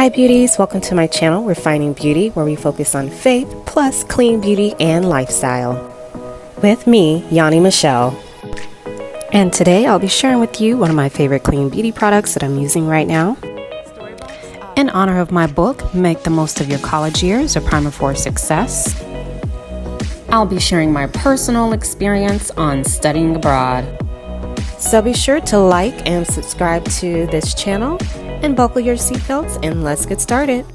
Hi beauties, welcome to my channel, Refining Beauty, where we focus on faith plus clean beauty and lifestyle. With me, Yanni Michelle. And today I'll be sharing with you one of my favorite clean beauty products that I'm using right now. In honor of my book, Make the Most of Your College Years, A Primer for Success, I'll be sharing my personal experience on studying abroad. So be sure to like and subscribe to this channel and buckle your seatbelts and let's get started.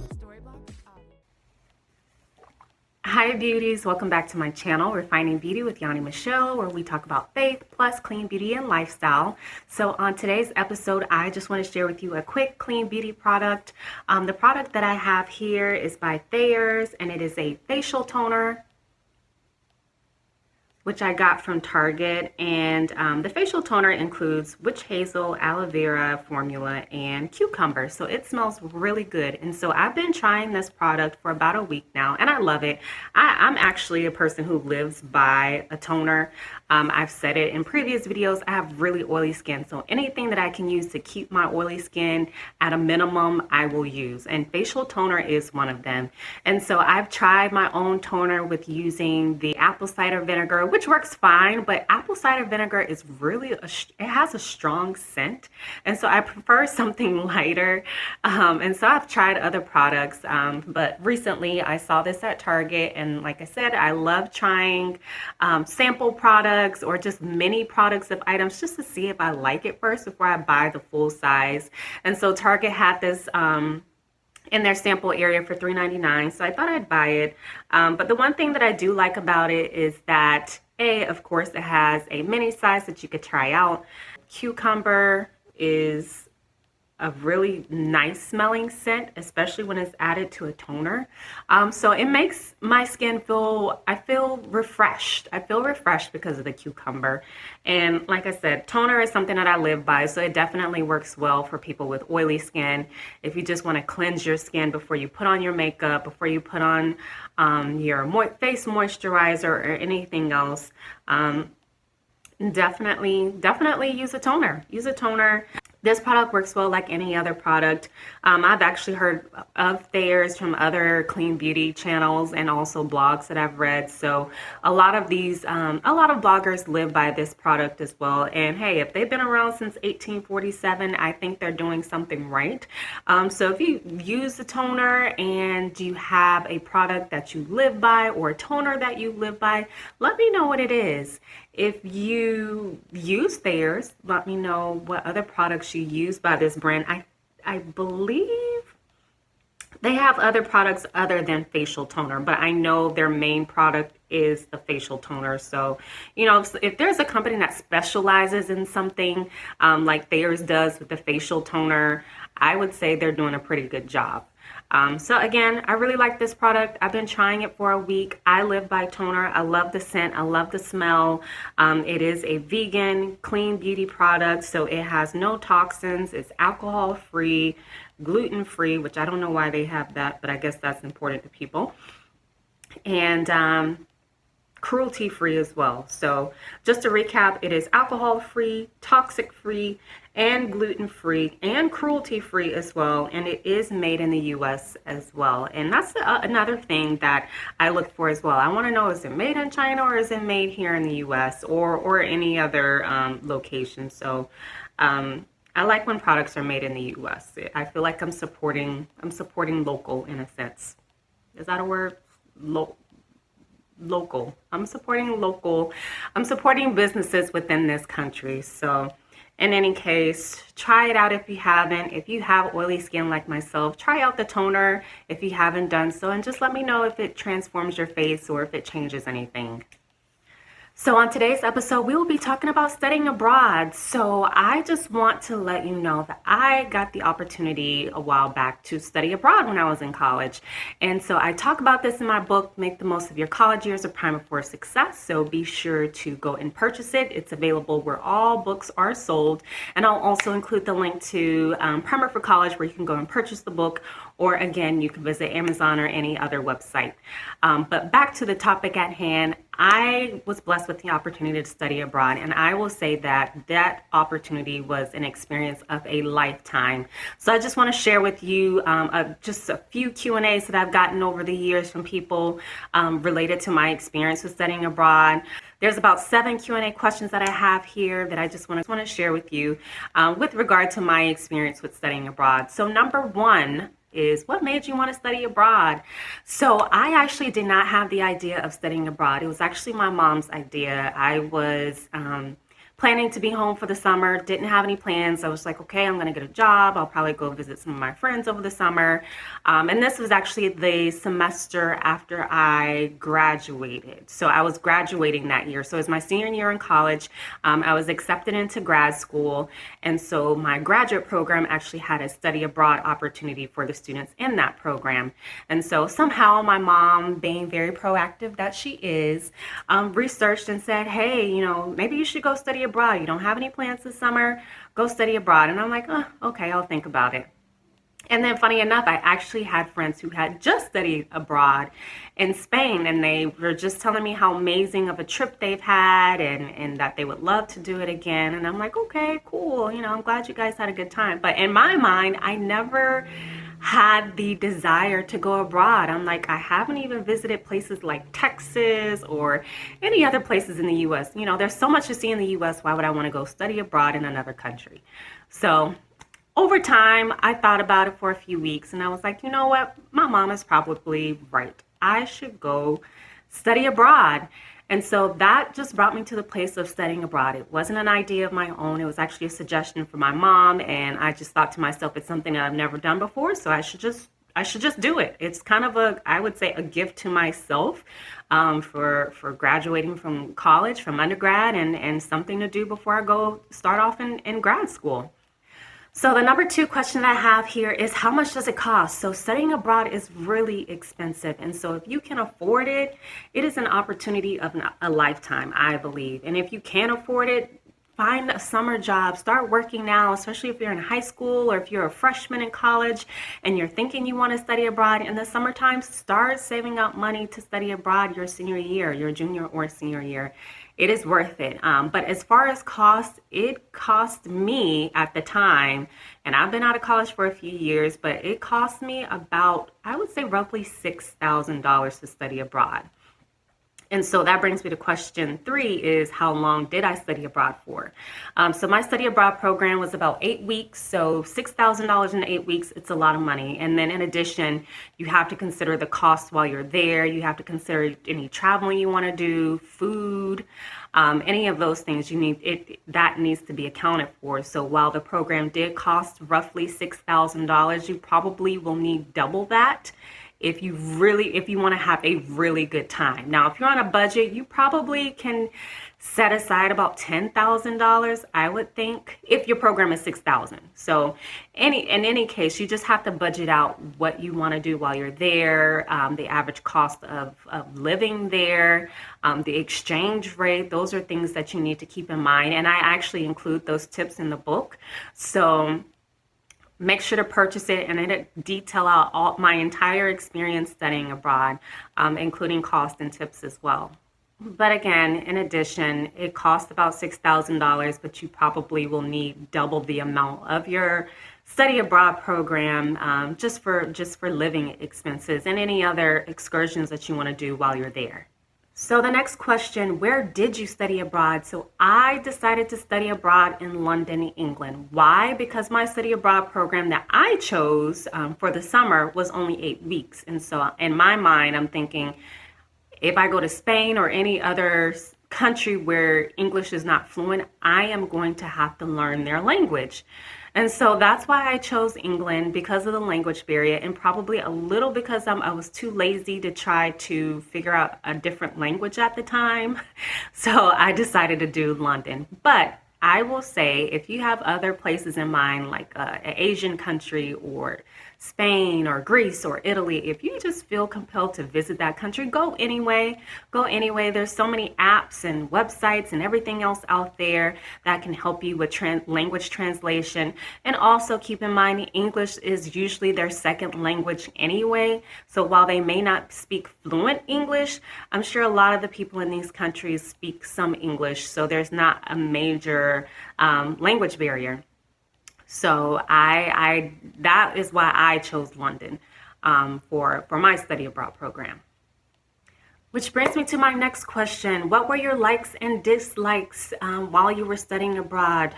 Hi beauties, welcome back to my channel, Refining Beauty with Yanni Michelle, where we talk about faith plus clean beauty and lifestyle. So on today's episode, I just want to share with you a quick clean beauty product. The product that I have here is by Thayers, and it is a facial toner, which I got from Target, and the facial toner includes witch hazel, aloe vera formula, and cucumber. So it smells really good, and so I've been trying this product for about a week now, and I love it. I'm actually a person who lives by a toner. I've said it in previous videos, I have really oily skin, so anything that I can use to keep my oily skin at a minimum, I will use, and facial toner is one of them. And so I've tried my own toner with using the apple cider vinegar, which works fine, but apple cider vinegar is really, it has a strong scent, and so I prefer something lighter. And so I've tried other products, but recently I saw this at Target, and like I said, I love trying sample products or just mini products of items just to see if I like it first before I buy the full size. And so Target had this in their sample area for $3.99, so I thought I'd buy it. But the one thing that I do like about it is that, of course, it has a mini size that you could try out. Cucumber is a really nice smelling scent, especially when it's added to a toner. So it makes my skin I feel refreshed. I feel refreshed because of the cucumber. And like I said, toner is something that I live by, so it definitely works well for people with oily skin. If you just want to cleanse your skin before you put on your makeup, before you put on your face moisturizer or anything else, definitely use a toner. Use a toner. This product works well like any other product. I've actually heard of Thayers from other clean beauty channels and also blogs that I've read. So a lot of bloggers live by this product as well. And hey, if they've been around since 1847, I think they're doing something right. So if you use a toner and you have a product that you live by or a toner that you live by, let me know what it is. If you use Thayers, let me know what other products you use by this brand. I believe they have other products other than facial toner, but I know their main product is the facial toner. So, you know, if there's a company that specializes in something like Thayers does with the facial toner, I would say they're doing a pretty good job. So again, I really like this product. I've been trying it for a week. I live by toner. I love the scent. I love the smell. It is a vegan, clean beauty product, so it has no toxins. It's alcohol-free, gluten-free, which I don't know why they have that, but I guess that's important to people. And cruelty-free as well. So just to recap, it is alcohol-free, toxic-free, and gluten-free, and cruelty-free as well. And it is made in the US as well. And that's another thing that I look for as well. I want to know, is it made in China or is it made here in the US or any other location? So I like when products are made in the US. I feel like I'm supporting local in a sense. Is that a word? Local. I'm supporting local. I'm supporting businesses within this country. So in any case, try it out if you haven't. If you have oily skin like myself, try out the toner if you haven't done so, and just let me know if it transforms your face or if it changes anything. So on today's episode, we will be talking about studying abroad. So I just want to let you know that I got the opportunity a while back to study abroad when I was in college. And so I talk about this in my book, Make the Most of Your College Years, A Primer for Success. So be sure to go and purchase it. It's available where all books are sold. And I'll also include the link to Primer for College where you can go and purchase the book. Or again, you can visit Amazon or any other website. But back to the topic at hand. I was blessed with the opportunity to study abroad, and I will say that that opportunity was an experience of a lifetime. So I just want to share with you just a few Q&As that I've gotten over the years from people related to my experience with studying abroad. There's about 7 Q&A questions that I have here that I just want to share with you with regard to my experience with studying abroad. So number 1 is, what made you want to study abroad? So I actually did not have the idea of studying abroad. It was actually my mom's idea. I was planning to be home for the summer, didn't have any plans. I was like, okay, I'm going to get a job. I'll probably go visit some of my friends over the summer. And this was actually the semester after I graduated. So I was graduating that year. So it was my senior year in college. I was accepted into grad school. And so my graduate program actually had a study abroad opportunity for the students in that program. And so somehow my mom, being very proactive that she is, researched and said, hey, maybe you should go study abroad. You don't have any plans this summer, go study abroad. And I'm like, oh, okay, I'll think about it. And then funny enough, I actually had friends who had just studied abroad in Spain, and they were just telling me how amazing of a trip they've had and that they would love to do it again. And I'm like, okay, cool. I'm glad you guys had a good time. But in my mind, I never had the desire to go abroad. I'm like, I haven't even visited places like Texas or any other places in the U.S. There's so much to see in the U.S. Why would I want to go study abroad in another country? So over time, I thought about it for a few weeks, and I was like, you know what? My mom is probably right. I should go study abroad. And so that just brought me to the place of studying abroad. It wasn't an idea of my own. It was actually a suggestion from my mom, and I just thought to myself, it's something that I've never done before, so I should just do it. It's kind of I would say, a gift to myself for graduating from college, from undergrad, and something to do before I go start off in grad school. So the number 2 question I have here is, how much does it cost? So studying abroad is really expensive. And so if you can afford it, it is an opportunity of a lifetime, I believe. And if you can't afford it, find a summer job, start working now, especially if you're in high school or if you're a freshman in college and you're thinking you want to study abroad in the summertime, start saving up money to study abroad your senior year, your junior or senior year. It is worth it. But as far as cost, it cost me at the time, and I've been out of college for a few years, but it cost me about, I would say, roughly $6,000 to study abroad. And so that brings me to question 3 is, how long did I study abroad for? So my study abroad program was about 8 weeks. So $6,000 in 8 weeks, it's a lot of money. And then in addition, you have to consider the cost while you're there. You have to consider any traveling you want to do, food, any of those things that needs to be accounted for. So while the program did cost roughly $6,000, you probably will need double that if you want to have a really good time. Now, if you're on a budget, you probably can set aside about $10,000, I would think, if your program is $6,000. So in any case, you just have to budget out what you want to do while you're there, the average cost of living there, the exchange rate. Those are things that you need to keep in mind. And I actually include those tips in the book. So make sure to purchase it, and it detail out my entire experience studying abroad, including cost and tips as well. But again, in addition, it costs about $6,000, but you probably will need double the amount of your study abroad program just for living expenses and any other excursions that you want to do while you're there. So the next question, where did you study abroad? So I decided to study abroad in London, England. Why? Because my study abroad program that I chose for the summer was only 8 weeks. And so in my mind, I'm thinking, if I go to Spain or any other country where English is not fluent, I am going to have to learn their language. And so that's why I chose England, because of the language barrier, and probably a little because I was too lazy to try to figure out a different language at the time. So I decided to do London. But I will say if you have other places in mind, like an Asian country or Spain or Greece or Italy, if you just feel compelled to visit that country, go anyway. Go anyway. There's so many apps and websites and everything else out there that can help you with language translation. And also keep in mind, English is usually their second language anyway. So while they may not speak fluent English, I'm sure a lot of the people in these countries speak some English. So there's not a major language barrier. So I that is why I chose London for my study abroad program. Which brings me to my next question. What were your likes and dislikes while you were studying abroad?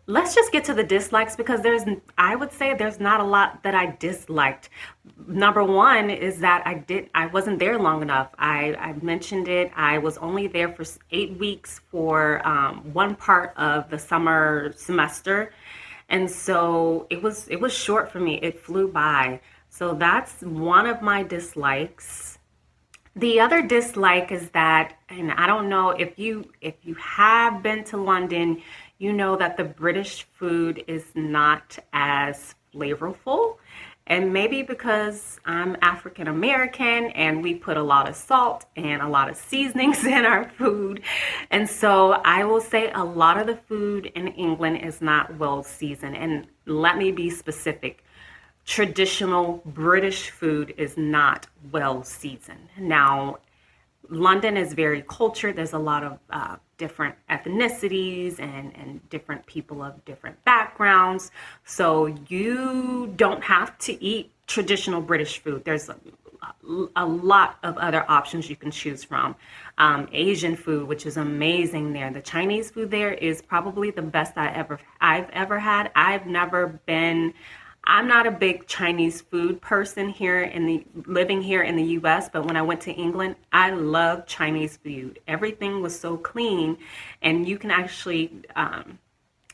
Let's just get to the dislikes because I would say there's not a lot that I disliked. Number one is that I wasn't there long enough. I mentioned it. I was only there for 8 weeks for one part of the summer semester. And so it was short for me. It flew by. So that's one of my dislikes. The other dislike is that, and I don't know if you have been to London, you know that the British food is not as flavorful. And maybe because I'm African American and we put a lot of salt and a lot of seasonings in our food. And so I will say a lot of the food in England is not well seasoned. And let me be specific. Traditional British food is not well seasoned. Now, London is very cultured. There's a lot of different ethnicities and different people of different backgrounds. So you don't have to eat traditional British food. There's a lot of other options you can choose from. Asian food, which is amazing there. The Chinese food there is probably the best I've ever had. I'm not a big Chinese food person living here in the US, but when I went to England, I loved Chinese food. Everything was so clean, and you can actually,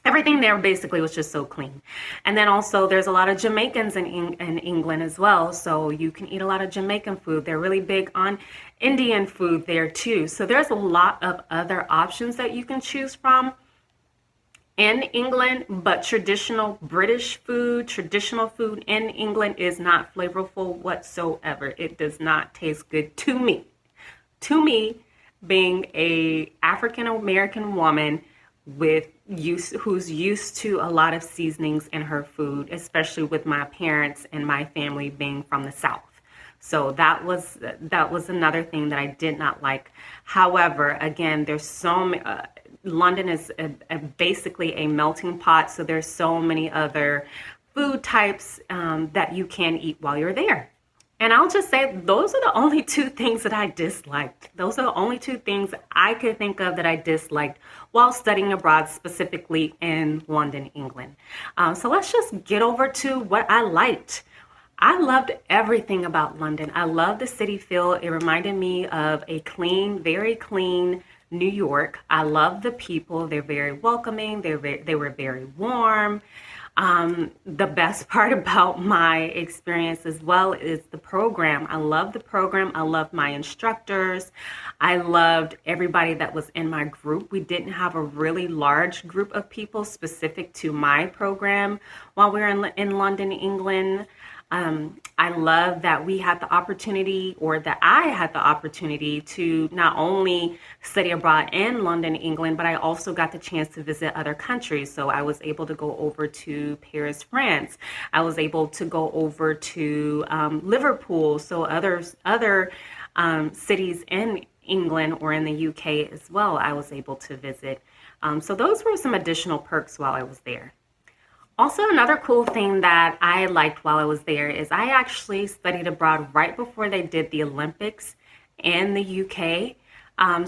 everything there basically was just so clean. And then also there's a lot of Jamaicans in England as well, so you can eat a lot of Jamaican food. They're really big on Indian food there too. So there's a lot of other options that you can choose from in England, but traditional British food, traditional food in England is not flavorful whatsoever. It does not taste good to me. To me, being a African American woman who's used to a lot of seasonings in her food, especially with my parents and my family being from the South. So that was another thing that I did not like. However, again, London is basically a melting pot, so there's so many other food types that you can eat while you're there. And I'll just say those are the only two things that I disliked. Those are the only two things I could think of that I disliked while studying abroad, specifically in London, England. So let's just get over to what I liked. I loved everything about London. I love the city feel. It reminded me of a clean, very clean New York. I love the people. They're very welcoming. They were very warm. The best part about my experience as well is the program. I love the program. I love my instructors. I loved everybody that was in my group. We didn't have a really large group of people specific to my program while we were in London, England. I love that we had the opportunity, or that I had the opportunity to not only study abroad in London, England, but I also got the chance to visit other countries. So I was able to go over to Paris, France. I was able to go over to Liverpool. So other cities in England or in the UK as well, I was able to visit. So those were some additional perks while I was there. Also, another cool thing that I liked while I was there is I actually studied abroad right before they did the Olympics in the UK.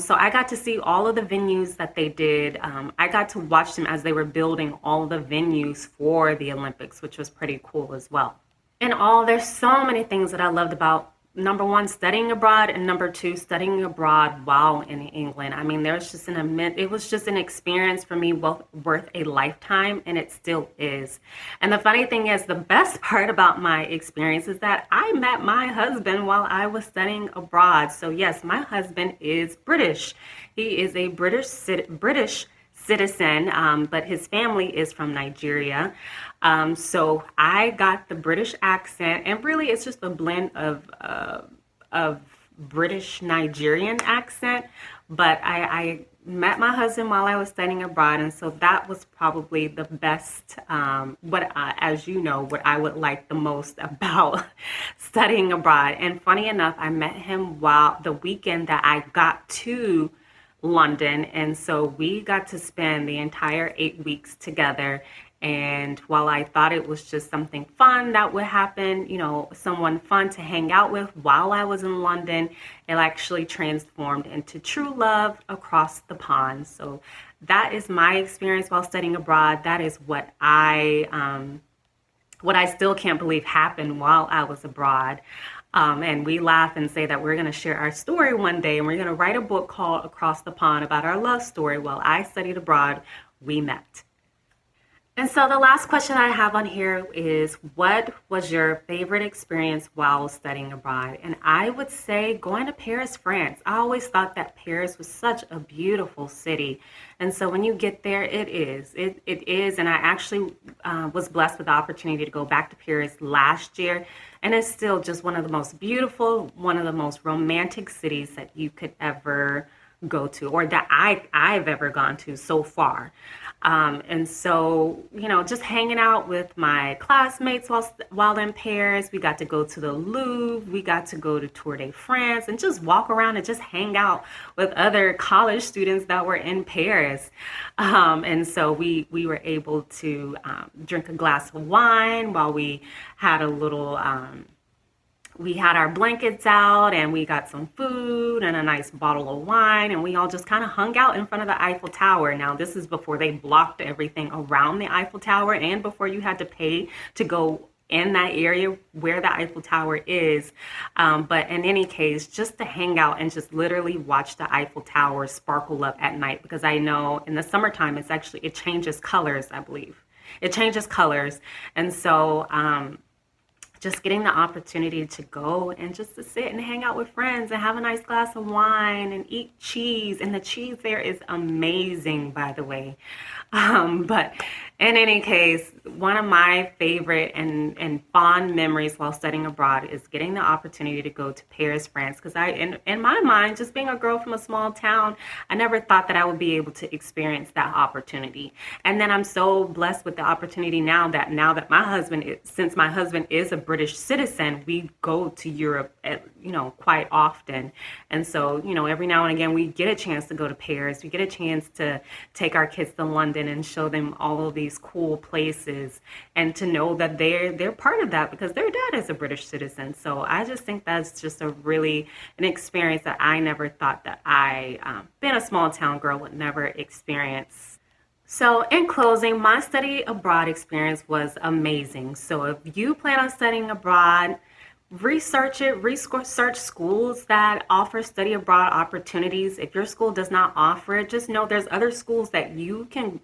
So I got to see all of the venues that they did. I got to watch them as they were building all the venues for the Olympics, which was pretty cool as well. There's so many things that I loved about, number one, studying abroad, and number two, studying abroad while in England. I mean, it was just an experience for me worth a lifetime, and it still is. And the funny thing is, the best part about my experience is that I met my husband while I was studying abroad. So yes, my husband is British. He is a British citizen, but his family is from Nigeria. So I got the British accent, and really it's just a blend of British Nigerian accent. But I met my husband while I was studying abroad, and so that was probably the best. As you know, what I would like the most about studying abroad. And funny enough, I met him while the weekend that I got to London. And so we got to spend the entire 8 weeks together. And while I thought it was just something fun that would happen, someone fun to hang out with while I was in London, it actually transformed into true love across the pond. So that is my experience while studying abroad. That is what I still can't believe happened while I was abroad. And we laugh and say that we're going to share our story one day, and we're going to write a book called Across the Pond about our love story. While I studied abroad, we met. And so the last question I have on here is, what was your favorite experience while studying abroad? And I would say going to Paris, France. I always thought that Paris was such a beautiful city. And so when you get there, it is. It is. And I actually was blessed with the opportunity to go back to Paris last year. And it's still just one of the most beautiful, one of the most romantic cities that you could ever go to, or that I've ever gone to so far. And so, just hanging out with my classmates while in Paris. We got to go to the Louvre, we got to go to Tour de France, and just walk around and just hang out with other college students that were in Paris. And so we were able to drink a glass of wine while we had a little we had our blankets out, and we got some food and a nice bottle of wine, and we all just kind of hung out in front of the Eiffel Tower. Now, this is before they blocked everything around the Eiffel Tower, and before you had to pay to go in that area where the Eiffel Tower is. But in any case, just to hang out and just literally watch the Eiffel Tower sparkle up at night, because I know in the summertime it changes colors, I believe. It changes colors. And so just getting the opportunity to go and just to sit and hang out with friends and have a nice glass of wine and eat cheese. And the cheese there is amazing, by the way. But in any case, one of my favorite and fond memories while studying abroad is getting the opportunity to go to Paris, France. Because in my mind, just being a girl from a small town, I never thought that I would be able to experience that opportunity. And then I'm so blessed with the opportunity now that since my husband is a British citizen, we go to Europe quite often. And so, every now and again, we get a chance to go to Paris. We get a chance to take our kids to London and show them all of these cool places, and to know that they're part of that because their dad is a British citizen. So I just think that's just an experience that I never thought that being a small town girl, would never experience. So in closing, my study abroad experience was amazing. So if you plan on studying abroad, research schools that offer study abroad opportunities. If your school does not offer it, just know there's other schools that you can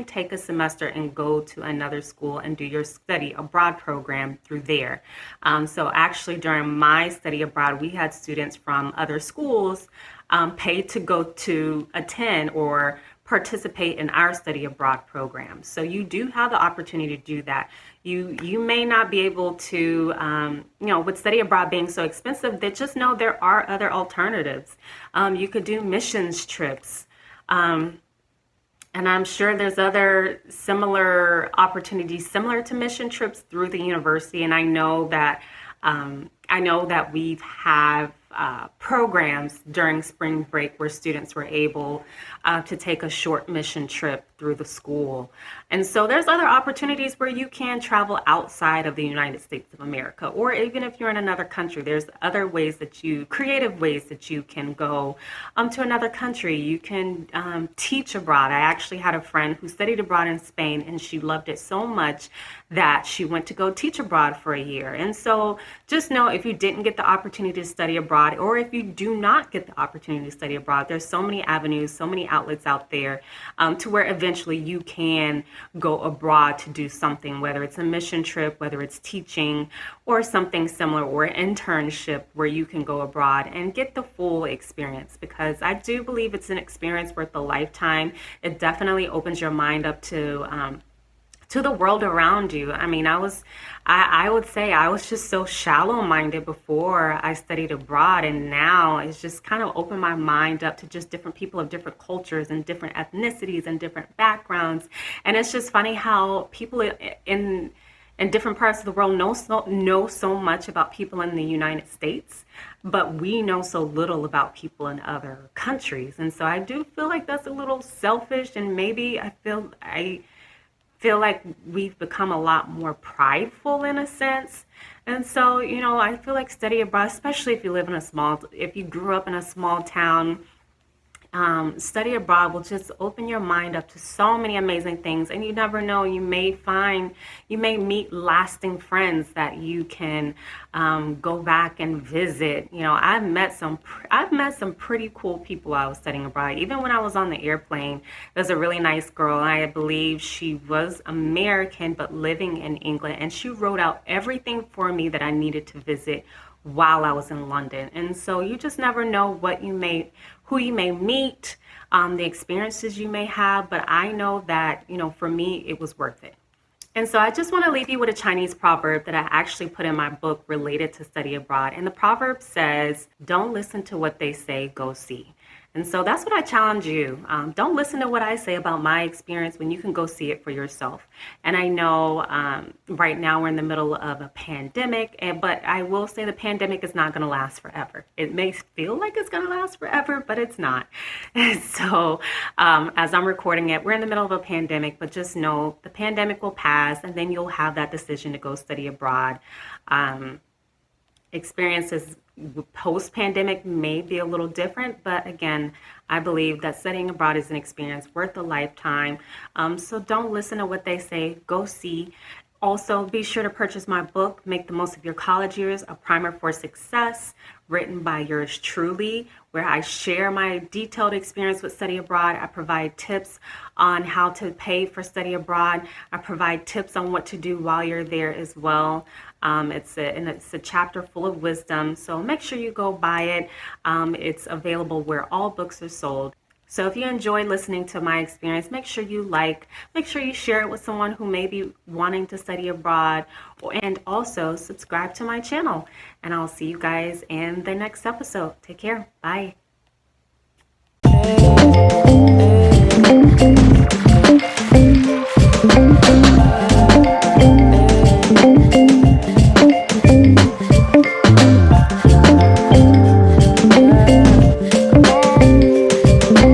take a semester and go to another school and do your study abroad program through there. So actually during my study abroad, we had students from other schools pay to go to attend or participate in our study abroad program. So you do have the opportunity to do that. You may not be able to, with study abroad being so expensive, that just know there are other alternatives. You could do missions trips. And I'm sure there's other similar opportunities similar to mission trips through the university. And I know that we have programs during spring break where students were able to take a short mission trip through the school. And so there's other opportunities where you can travel outside of the United States of America, or even if you're in another country, there's other creative ways that you can go to another country. You can teach abroad. I actually had a friend who studied abroad in Spain, and she loved it so much that she went to go teach abroad for a year. And so just know, if you didn't get the opportunity to study abroad, or if you do not get the opportunity to study abroad, there's so many avenues, so many outlets out there to where eventually eventually you can go abroad to do something, whether it's a mission trip, whether it's teaching or something similar, or an internship where you can go abroad and get the full experience, because I do believe it's an experience worth a lifetime. It definitely opens your mind up to the world around you. I mean, I would say I was just so shallow minded before I studied abroad, and now it's just kind of opened my mind up to just different people of different cultures and different ethnicities and different backgrounds. And it's just funny how people in different parts of the world know so much about people in the United States, but we know so little about people in other countries. And so I do feel like that's a little selfish, and maybe I feel like we've become a lot more prideful in a sense. And so, I feel like study abroad, especially if you grew up in a small town, study abroad will just open your mind up to so many amazing things. And you never know, you may meet lasting friends that you can go back and visit. I've met some pretty cool people while I was studying abroad. Even when I was on the airplane, there's a really nice girl. I believe she was American but living in England, and she wrote out everything for me that I needed to visit while I was in London. And so you just never know who you may meet, the experiences you may have, but I know that, for me, it was worth it. And so I just want to leave you with a Chinese proverb that I actually put in my book related to study abroad. And the proverb says, "Don't listen to what they say, go see." And so that's what I challenge you. Don't listen to what I say about my experience when you can go see it for yourself. And I know right now we're in the middle of a pandemic, but I will say the pandemic is not going to last forever. It may feel like it's going to last forever, but it's not. And so as I'm recording it, we're in the middle of a pandemic, but just know the pandemic will pass, and then you'll have that decision to go study abroad. Experiences post-pandemic may be a little different, but again, I believe that studying abroad is an experience worth a lifetime. So don't listen to what they say, go see. Also, be sure to purchase my book, Make the Most of Your College Years, A Primer for Success, written by yours truly, where I share my detailed experience with study abroad. I provide tips on how to pay for study abroad. I provide tips on what to do while you're there as well. It's a chapter full of wisdom, so make sure you go buy it. It's available where all books are sold. So if you enjoyed listening to my experience, make sure you share it with someone who may be wanting to study abroad, and also subscribe to my channel. And I'll see you guys in the next episode. Take care. Bye.